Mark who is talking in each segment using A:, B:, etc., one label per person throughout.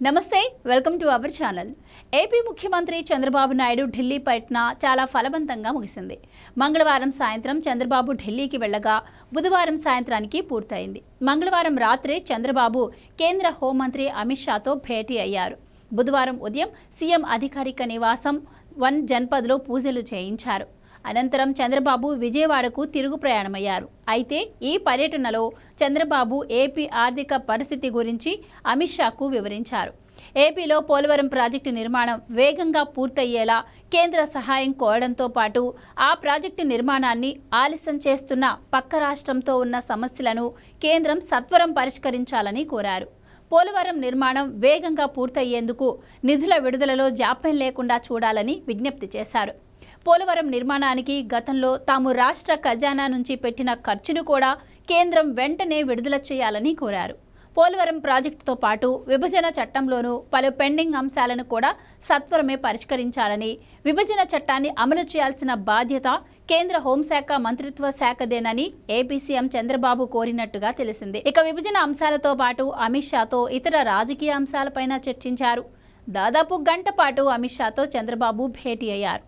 A: నమస్తే, welcome to our channel. AP ముఖ్యమంత్రి చంద్రబాబు నాయుడు ఢిల్లీ పర్యటన చాలా ఫలవంతంగా ముగిసింది. మంగళవారం సాయంత్రం చంద్రబాబు ఢిల్లీకి వెళ్లగా బుధవారం సాయంత్రానికి పూర్తయింది. మంగళవారం రాత్రే చంద్రబాబు కేంద్ర హోంమంత్రి అమిత్ షాతో భేటీ అయ్యారు. బుధవారం ఉదయం సీఎం అధికారిక నివాసం 1 జన్పథ్లో పూజలు చేయించారు. అనంతరం చంద్రబాబు విజయవాడకు తిరుగు ప్రయాణమయ్యారు. అయితే ఈ పర్యటనలో చంద్రబాబు ఏపీ ఆర్థిక పరిస్థితి గురించి అమిత్ షాకు వివరించారు. ఏపీలో పోలవరం ప్రాజెక్టు నిర్మాణం వేగంగా పూర్తయ్యేలా కేంద్ర సహాయం కోరడంతో పాటు ఆ ప్రాజెక్టు నిర్మాణాన్ని ఆలస్యం చేస్తున్న పక్క రాష్ట్రంతో ఉన్న సమస్యలను కేంద్రం సత్వరం పరిష్కరించాలని కోరారు. పోలవరం నిర్మాణం వేగంగా పూర్తయ్యేందుకు నిధుల విడుదలలో జాప్యం లేకుండా చూడాలని విజ్ఞప్తి చేశారు. పోలవరం నిర్మాణానికి గతంలో తాము రాష్ట్ర ఖజానా నుంచి పెట్టిన ఖర్చును కూడా కేంద్రం వెంటనే విడుదల చేయాలని కోరారు. పోలవరం ప్రాజెక్టుతో పాటు విభజన చట్టంలోనూ పలు పెండింగ్ అంశాలను కూడా సత్వరమే పరిష్కరించాలని, విభజన చట్టాన్ని అమలు చేయాల్సిన బాధ్యత కేంద్ర హోంశాఖ మంత్రిత్వ శాఖదేనని ఏపీ సీఎం చంద్రబాబు కోరినట్టుగా తెలిసింది. ఇక విభజన అంశాలతో పాటు అమిత్ షాతో ఇతర రాజకీయ అంశాలపైన చర్చించారు. దాదాపు గంట పాటు అమిత్ షాతో చంద్రబాబు భేటీ అయ్యారు.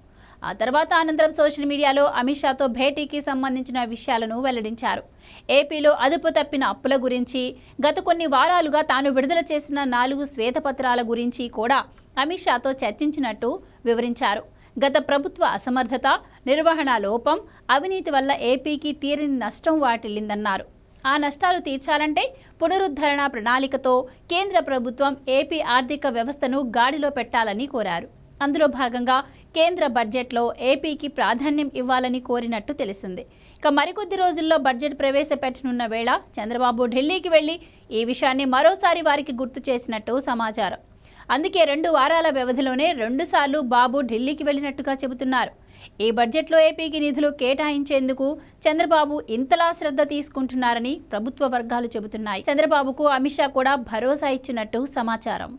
A: ఆ తర్వాత అనంతరం సోషల్ మీడియాలో అమిత్ షాతో భేటీకి సంబంధించిన విషయాలను వెల్లడించారు. ఏపీలో అదుపు తప్పిన అప్పుల గురించి, గత కొన్ని వారాలుగా తాను విడుదల చేసిన 4 శ్వేతపత్రాల గురించి కూడా అమిత్ షాతో చర్చించినట్టు వివరించారు. గత ప్రభుత్వ అసమర్థత, నిర్వహణ లోపం, అవినీతి వల్ల ఏపీకి తీరని నష్టం వాటిల్లిందన్నారు. ఆ నష్టాలు తీర్చాలంటే పునరుద్ధరణ ప్రణాళికతో కేంద్ర ప్రభుత్వం ఏపీ ఆర్థిక వ్యవస్థను గాడిలో పెట్టాలని కోరారు. అందులో భాగంగా కేంద్ర బడ్జెట్లో ఏపీకి ప్రాధాన్యం ఇవ్వాలని కోరినట్టు తెలిసింది. ఇక మరికొద్ది రోజుల్లో బడ్జెట్ ప్రవేశపెట్టనున్న వేళ చంద్రబాబు ఢిల్లీకి వెళ్లి ఈ విషయాన్ని మరోసారి వారికి గుర్తు చేసినట్టు సమాచారం. అందుకే 2 వారాల వ్యవధిలోనే 2 సార్లు బాబు ఢిల్లీకి వెళ్లినట్టుగా చెబుతున్నారు. ఈ బడ్జెట్లో ఏపీకి నిధులు కేటాయించేందుకు చంద్రబాబు ఇంతలా శ్రద్ధ తీసుకుంటున్నారని ప్రభుత్వ వర్గాలు చెబుతున్నాయి. చంద్రబాబుకు అమిత్ షా కూడా భరోసా ఇచ్చినట్టు సమాచారం.